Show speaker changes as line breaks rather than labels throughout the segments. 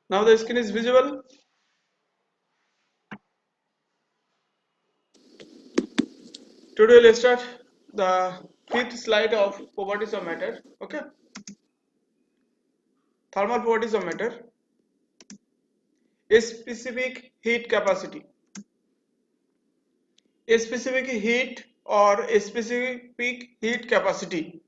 Now the screen is visible. Today let's start the fifth slide of properties of matter. Okay, thermal properties of matter. A specific heat capacity. A specific heat or a specific heat capacity.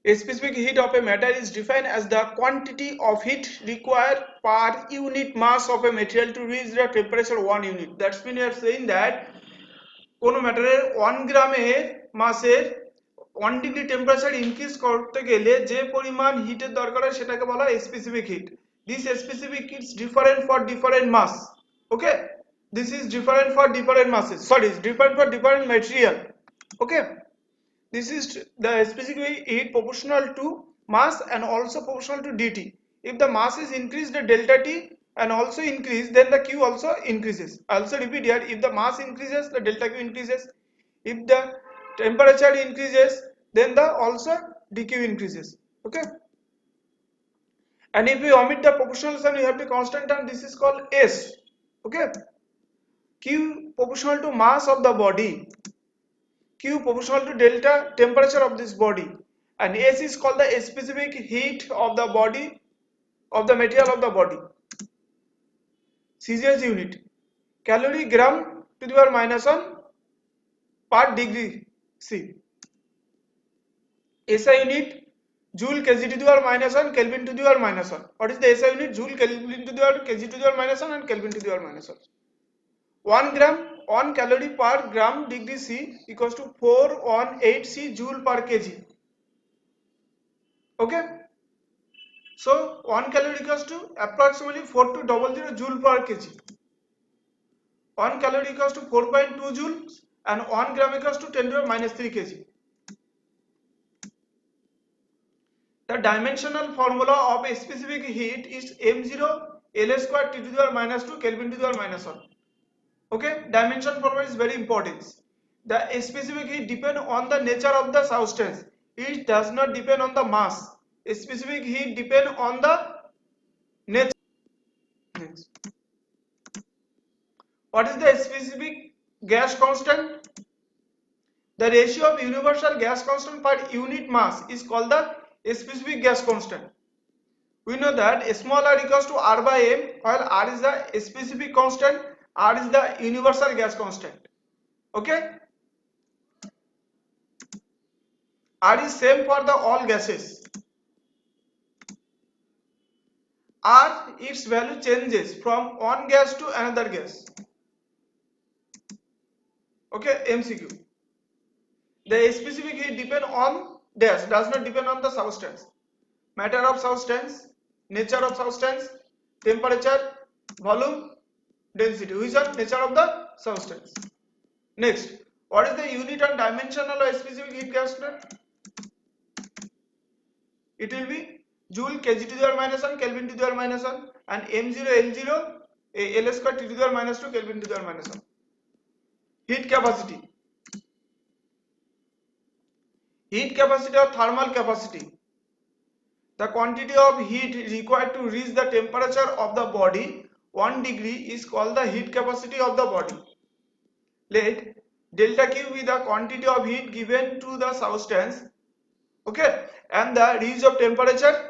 A specific heat of a matter is defined as the quantity of heat required per unit mass of a material to reach the temperature 1 unit. That's mean we are saying that কোনো ম্যাটারের 1 গ্রামের মাসের 1 degree temperature increase করতে গেলে যে পরিমাণ হিটের দরকার হয় সেটাকে বলা হয় specific heat. This specific heat different for different mass. Okay, this is different for different masses, sorry, it's different for different material. Okay, this is the specific heat proportional to mass and also proportional to dt. If the mass is increased, the delta t and also increase, then the q also increases. I also repeat here, if the mass increases, the delta q increases. If the temperature increases, then the also dq increases. Okay, and if we omit the proportional sign, we have the constant term. This is called s. Okay, q proportional to mass of the body, q proportional to delta temperature of this body, and s is called the specific heat of the body, of the material of the body. Celsius unit, calorie gram to the power minus 1 per degree C. SI unit, joule kg to the power minus 1 Kelvin to the power minus 1. What is the SI unit? Joule Kelvin to the power kg to the power minus 1 and Kelvin to the power minus 1. 1 gram 1 calorie per gram degree C equals to 418 joule per kg. Okay, so 1 calorie equals to approximately 4200 joule per kg. 1 calorie equals to 4.2 joules and 1 gram equals to 10 to the minus 3 kg. The dimensional formula of a specific heat is m0 L square T to the power minus 2 Kelvin to the power minus 1. Okay, dimension formula is very important. The specific heat depends on the nature of the substance. It does not depend on the mass. A specific heat depends on the nature. Next. What is the specific gas constant? The ratio of universal gas constant per unit mass is called the specific gas constant. We know that small r equals to r by m, while r is the specific constant, r is the universal gas constant. Okay, r is same for the all gases. R, its value changes from one gas to another gas. Okay, MCQ. The specific heat depend on dash, does not depend on the substance. Matter of substance, nature of substance, temperature, volume, density. Which are nature of the substance. Next, what is the unit and dimension of a specific heat constant? It will be joule kg to the power minus 1 Kelvin to the power minus 1 and m0 L0 L square T to the power minus 2 Kelvin to the power minus 1. Heat capacity. Heat capacity or thermal capacity. The quantity of heat required to reach the temperature of the body 1 degree is called the heat capacity of the body. Let delta Q be the quantity of heat given to the substance, okay, and the reach of temperature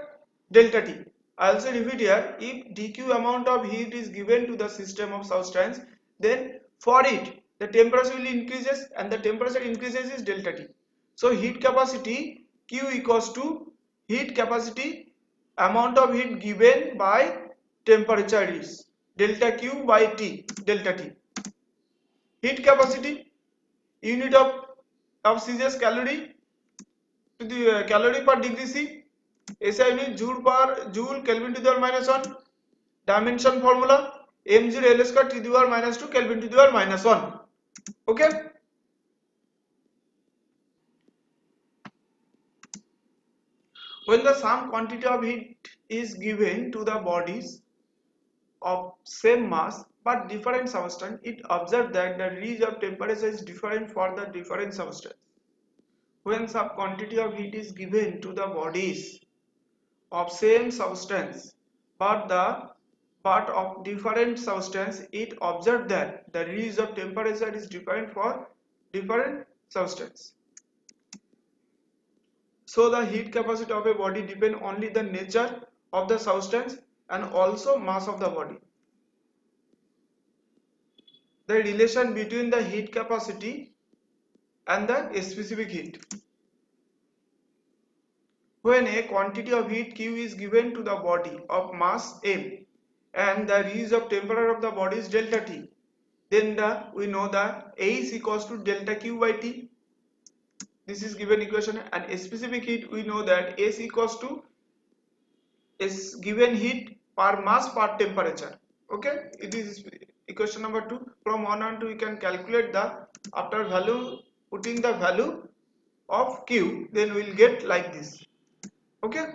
delta T. I also repeat here, if dq amount of heat is given to the system of substance, then for it the temperature will increases and the temperature increases is delta T. So heat capacity Q equals to heat capacity amount of heat given by temperature is delta Q by T, delta T. Heat capacity, unit of Celsius calorie to the calorie per degree C. SI unit joule per joule Kelvin to the power minus 1. Dimension formula m0 L square T to the power minus 2 Kelvin to the power minus 1. Okay. When the sum quantity of heat is given to the bodies of same mass but different substance, it observed that the reach of temperature is different for the different substance. When some quantity of heat is given to the bodies of same substance but the but of different substance, it observed that the release of temperature is different for different substance. So the heat capacity of a body depends only the nature of the substance and also mass of the body. The relation between the heat capacity and the specific heat. When a quantity of heat Q is given to the body of mass M and the release of temperature of the body is delta T, then we know that A is equals to delta Q by T. This is given equation, and a specific heat we know that S equals to is given heat per mass per temperature. Okay, it is equation number 2. From 1 and 2 we can calculate the after value, putting the value of Q, then we will get like this. Okay,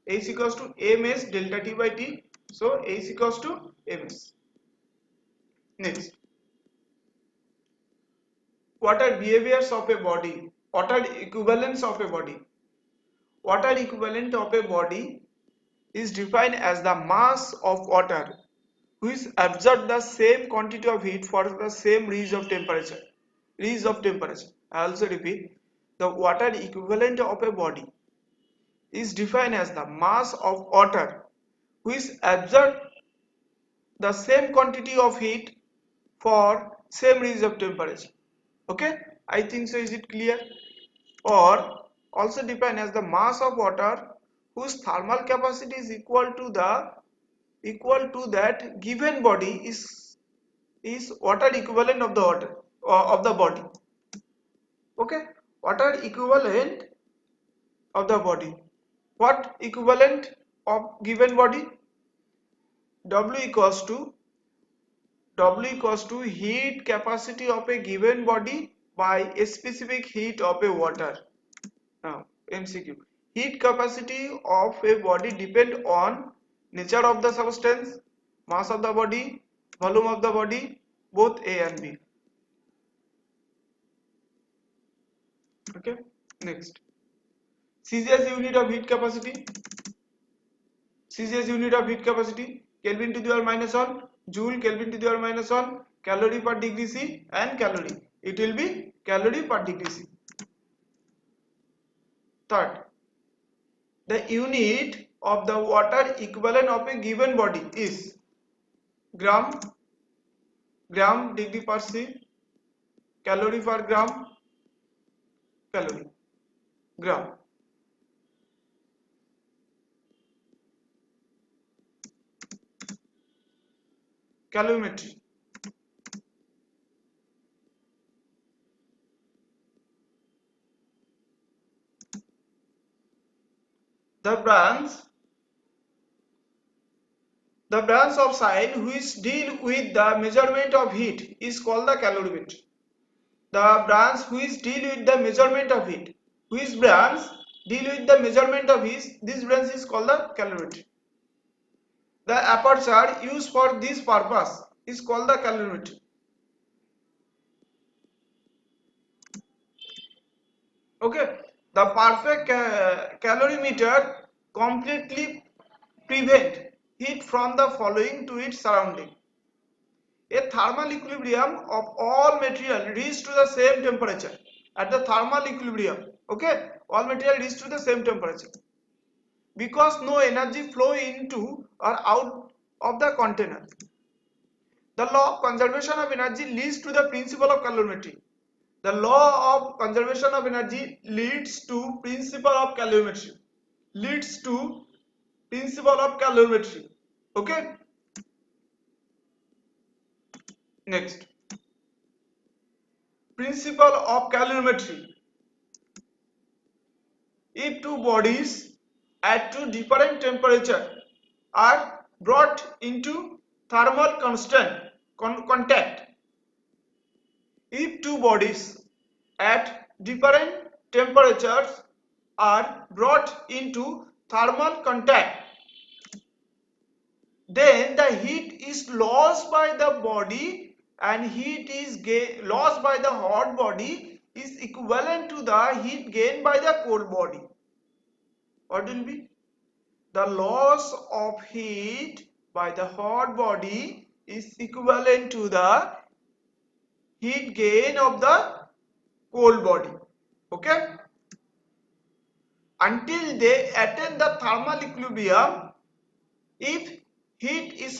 A is equals to ms delta T by T. So A is equals to ms. Next, what are behaviors of a body? What are equivalents of a body? Water equivalent of a body is defined as the mass of water which absorbs the same quantity of heat for the same range of temperature. I also repeat, the water equivalent of a body is defined as the mass of water which absorbs the same quantity of heat for same range of temperature. Okay, I think so. Is it clear? Or also defined as the mass of water whose thermal capacity is equal to that given body is water equivalent of the water of the body. Okay, water equivalent of the body. What equivalent of given body? W equals to heat capacity of a given body by a specific heat of a water. Now MCQ. Heat capacity of a body depend on nature of the substance, mass of the body, volume of the body, both A and B. Okay. Next. Celsius unit of heat capacity. Celsius unit of heat capacity. Kelvin to the power minus 1, joule, Kelvin to the power minus 1, calorie per degree C, and calorie. It will be calorie per degree C. Third, the unit of the water equivalent of a given body is gram, degree per C, calorie per gram, calorie, gram. Calorimetry. The branch of science which deal with the measurement of heat is called the calorimetry. The branch which deal with the measurement of heat, which branch deal with the measurement of heat, this branch is called the calorimetry. The aperture used for this purpose is called the calorimetry. Okay, the perfect calorimeter completely prevent heat from the following to its surrounding. A thermal equilibrium of all material reach to the same temperature. At the thermal equilibrium, okay, all material reach to the same temperature because no energy flow into or out of the container. The law of conservation of energy leads to the principle of calorimetry. The law of conservation of energy leads to principle of calorimetry. Okay. Next, principle of calorimetry. If two bodies at two different temperatures are brought into thermal contact, if two bodies at different temperatures are brought into thermal contact, then the heat is lost by the body and heat is lost by the hot body is equivalent to the heat gained by the cold body. What will be? The loss of heat by the hot body is equivalent to the heat gain of the cold body. Okay, until they attain the thermal equilibrium, if heat is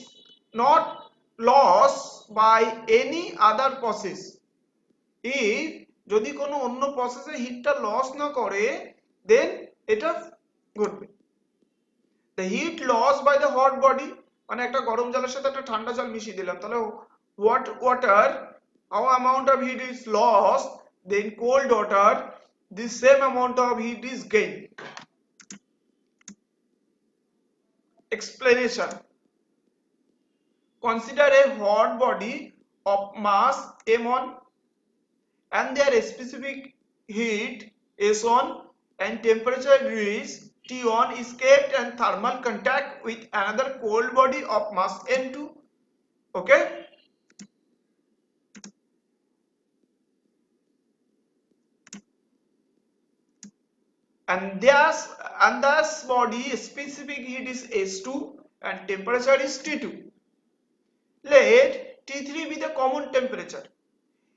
not lost by any other process, if যদি কোনো অন্য প্রসেসে হিটটা loss না করে, দেন এটা ঘটবে। the heat lost by the hot body, মানে একটা গরম জলের সাথে একটা ঠান্ডা জল মিশিয়ে দিলাম, তাহলে what water, how amount of heat is lost, then cold water, the same amount of heat is gained. Explanation: consider a hot body of mass m1 and their specific heat S1 and temperature is T1 is kept in thermal contact with another cold body of mass M2. Okay, and this body specific heat is S2 and temperature is T2. Let T3 be the common temperature.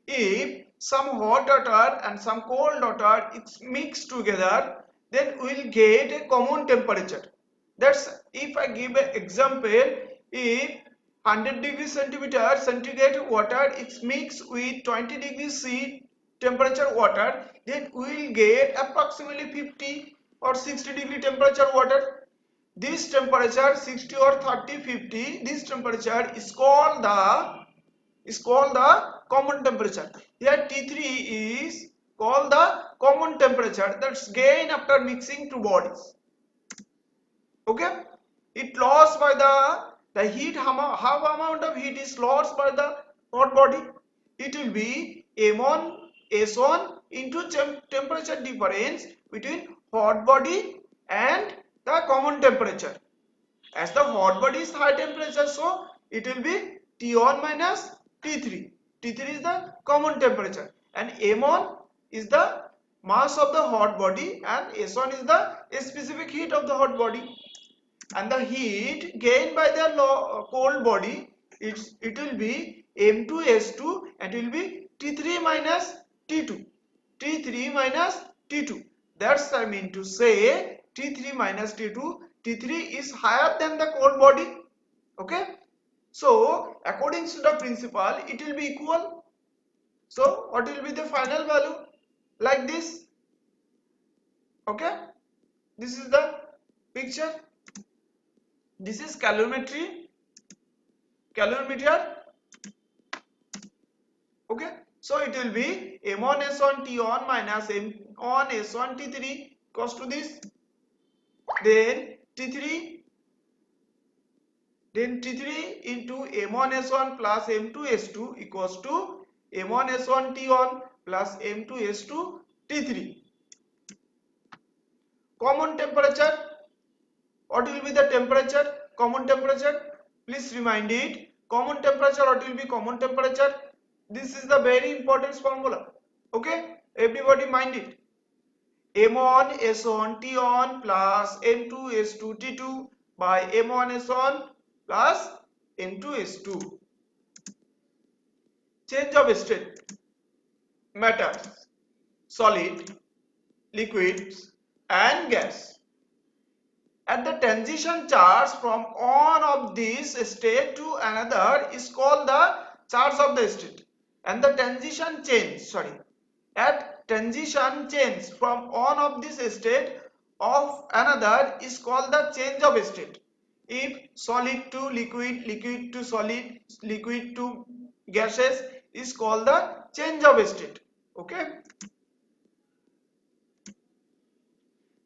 If some hot water and some cold water is mixed together, then we will get a common temperature. That's if I give an example, if 100 degrees centigrade water is mixed with 20 degrees C temperature water, then we will get approximately 50 or 60 degree temperature water. This temperature 60 or 30, 50, this temperature is called the common temperature. Here T3 is called the common temperature that's gained after mixing two bodies. Okay, it lost by the heat. How amount of heat is lost by the hot body? It will be M1 S1 into temperature difference between hot body and the common temperature. As the hot body is high temperature, so it will be T1 minus T3. T3 is the common temperature and M1 is the mass of the hot body and S1 is the specific heat of the hot body. And the heat gained by the cold body, it will be M2S2 and it will be T3 minus T2. T3 minus T2. That's I mean to say T3 minus T2. T3 is higher than the cold body. Okay, so according to the principle it will be equal. So what will be the final value? Like this. Okay, this is the picture. This is calorimeter. Okay, so it will be M1 S1 T1 minus M1 S1 T3 equals to this. Then T3 into M1 S1 plus M2 S2 equals to M1 S1 T1 plus M2 S2 T3. Common temperature. What will be the temperature? Common temperature. Please remind it. Common temperature. What will be common temperature? This is the very important formula. Okay, everybody mind it. M1 S1 T1 plus M2 S2 T2 by M1 S1 plus M2 S2. Change of state. Matters, solid, liquids and gas. At the transition charge from one of these state to another is called the charge of the state, and the transition change at transition change from one of this state of another is called the change of state. If solid to liquid, liquid to solid, liquid to gases is called the change of state. Okay,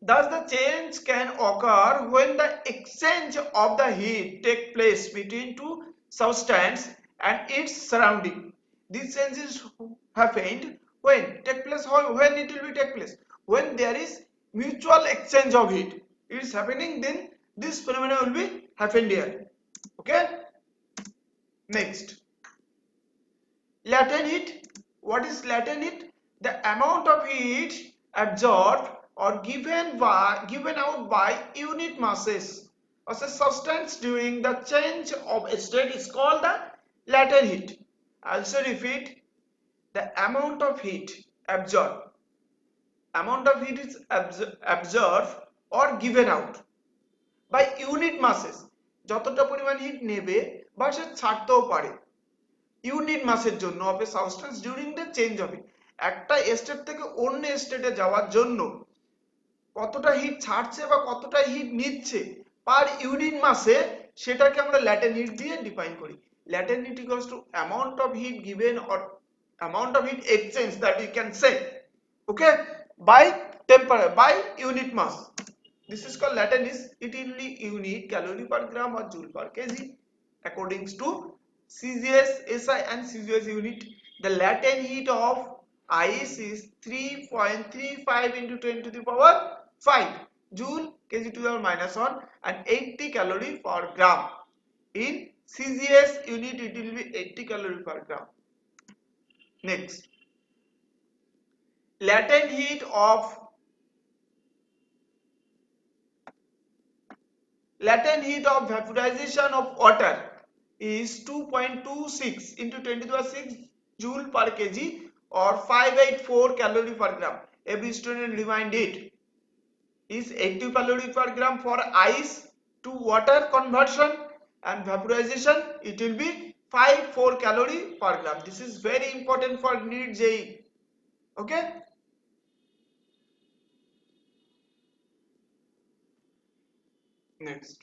thus the change can occur when the exchange of the heat take place between two substance and its surrounding. This change is happened when take place. When it will be take place? When there is mutual exchange of heat. It is happening, then this phenomena will be happened here. Okay, next, latent heat. What is latent heat? The amount of heat absorbed or given out by unit masses or a substance during the change of state is called the latent heat. I also repeat, the amount of heat absorbed is absorbed or given out by unit masses, যতটা পরিমাণ hit নেবে বা সে ছাড়তেও পারে unit মাসের জন্য of A substance during the change হবে, একটা state থেকে অন্য স্টেটে যাওয়ার জন্য কতটা হিট ছাড়ছে বা কতটা হিট নিচ্ছে পার ইউনিট মাসে, সেটাকে আমরা ল্যাটেন্ট হিট দিয়ে ডিফাইন করি। Latent heat equals to amount of heat given or amount of heat exchange that you can say, okay, by temperature, by unit mass. This is called latent heat. It will be unit calorie per gram or joule per kg according to CGS, SI and CGS unit. The latent heat of ice is 3.35 into 10 to the power 5 joule kg to the power -1 and 80 calorie per gram. In CGS unit it will be 80 calorie per gram. Next, latent heat of vaporization of water is 2.26 into 10 to the power 6 joule per kg or 584 calorie per gram. Every student remind it is 80 calorie per gram for ice to water conversion, and vaporization it will be 54 calorie per gram. This is very important for NEET JEE. Okay. Next,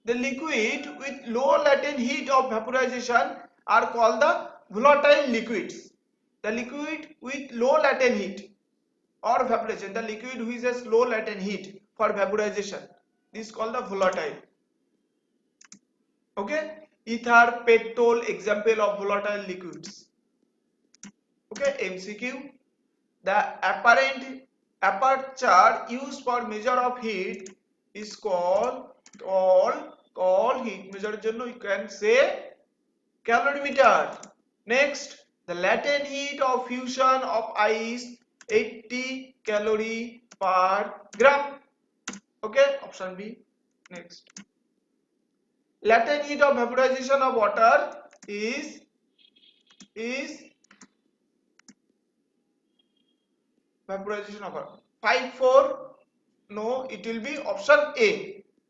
the liquid with low latent heat of vaporization are called the volatile liquids. The liquid with low latent heat or vaporization, the liquid which has low latent heat for vaporization, this is called the volatile. Okay, ether, petrol, example of volatile liquids. Okay, MCQ, the apparent aperture used for measure of heat is called heat measure জন্য you can say calorimeter. Next, the latent heat of fusion of ice 80 calorie per gram. Okay, option B. Next, latent heat of vaporization of water is vaporization of water 54, no, it will be option A.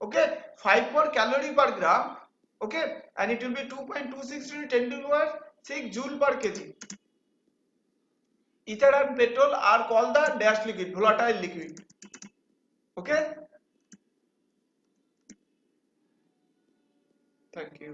Okay, 54 calorie per gram. Okay, and it will be 2.26 into 10 to the power 6 joule per kg. Ether and petrol are called the dash liquid, volatile liquid. Okay, thank you.